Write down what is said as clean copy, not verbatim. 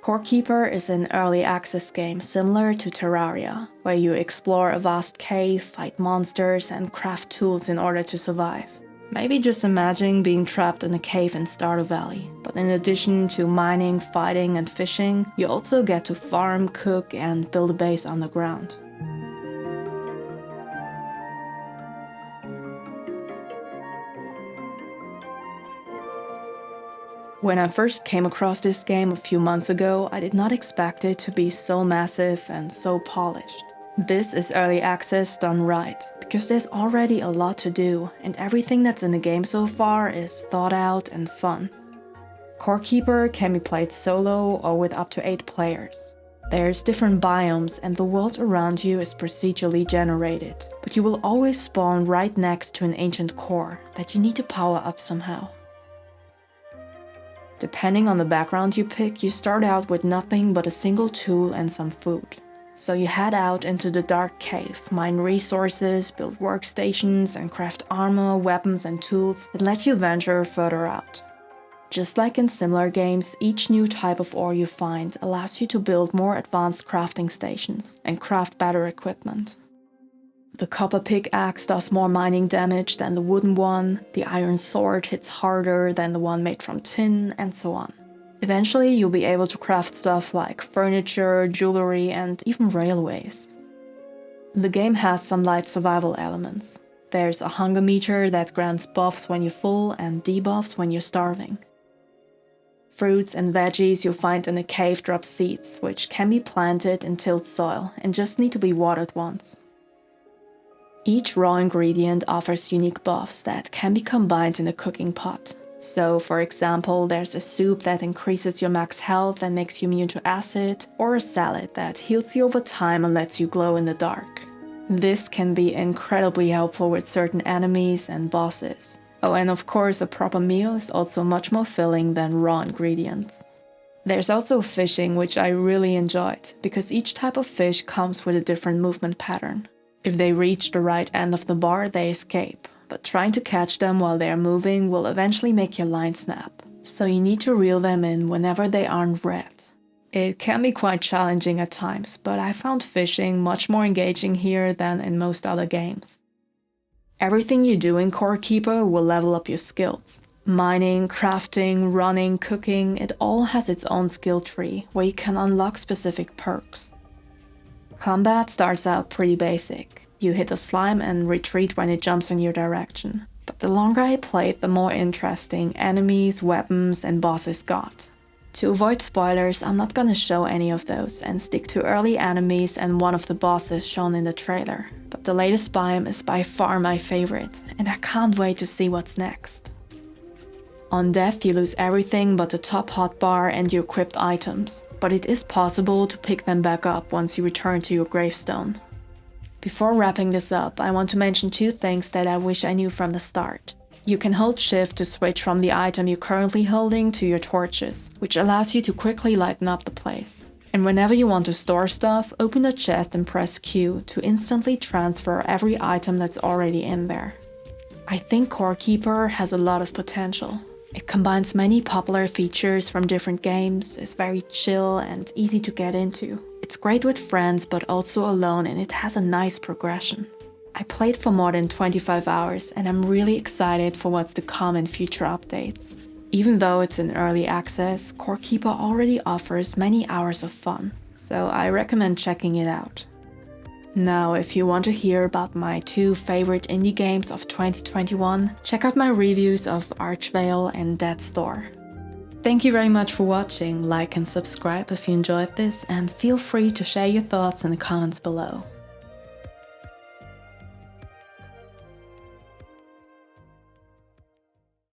Core Keeper is an early access game similar to Terraria, where you explore a vast cave, fight monsters, and craft tools in order to survive. Maybe just imagine being trapped in a cave in Stardew Valley, but in addition to mining, fighting, and fishing, you also get to farm, cook, and build a base underground. When I first came across this game a few months ago, I did not expect it to be so massive and so polished. This is early access done right, because there's already a lot to do, and everything that's in the game so far is thought out and fun. Core Keeper can be played solo or with up to 8 players. There's different biomes and the world around you is procedurally generated, but you will always spawn right next to an ancient core that you need to power up somehow. Depending on the background you pick, you start out with nothing but a single tool and some food. So you head out into the dark cave, mine resources, build workstations, and craft armor, weapons, and tools that let you venture further out. Just like in similar games, each new type of ore you find allows you to build more advanced crafting stations and craft better equipment. The copper pickaxe does more mining damage than the wooden one, the iron sword hits harder than the one made from tin, and so on. Eventually, you'll be able to craft stuff like furniture, jewelry, and even railways. The game has some light survival elements. There's a hunger meter that grants buffs when you're full and debuffs when you're starving. Fruits and veggies you'll find in a cave drop seeds, which can be planted in tilled soil and just need to be watered once. Each raw ingredient offers unique buffs that can be combined in a cooking pot. So, for example, there's a soup that increases your max health and makes you immune to acid, or a salad that heals you over time and lets you glow in the dark. This can be incredibly helpful with certain enemies and bosses. Oh, and of course, a proper meal is also much more filling than raw ingredients. There's also fishing, which I really enjoyed, because each type of fish comes with a different movement pattern. If they reach the right end of the bar, they escape, but trying to catch them while they are moving will eventually make your line snap, so you need to reel them in whenever they aren't red. It can be quite challenging at times, but I found fishing much more engaging here than in most other games. Everything you do in Core Keeper will level up your skills. Mining, crafting, running, cooking, it all has its own skill tree, where you can unlock specific perks. Combat starts out pretty basic. You hit a slime and retreat when it jumps in your direction. But the longer I played, the more interesting enemies, weapons, and bosses got. To avoid spoilers, I'm not gonna show any of those and stick to early enemies and one of the bosses shown in the trailer. But the latest biome is by far my favorite, and I can't wait to see what's next. On death, you lose everything but the top hotbar and your equipped items, but it is possible to pick them back up once you return to your gravestone. Before wrapping this up, I want to mention 2 things that I wish I knew from the start. You can hold shift to switch from the item you're currently holding to your torches, which allows you to quickly lighten up the place. And whenever you want to store stuff, open the chest and press Q to instantly transfer every item that's already in there. I think Core Keeper has a lot of potential. It combines many popular features from different games, is very chill and easy to get into. It's great with friends but also alone, and it has a nice progression. I played for more than 25 hours and I'm really excited for what's to come in future updates. Even though it's in early access, Core Keeper already offers many hours of fun, so I recommend checking it out. Now, if you want to hear about my 2 favorite indie games of 2021, check out my reviews of Archvale and Death's Door. Thank you very much for watching, like and subscribe if you enjoyed this, and feel free to share your thoughts in the comments below.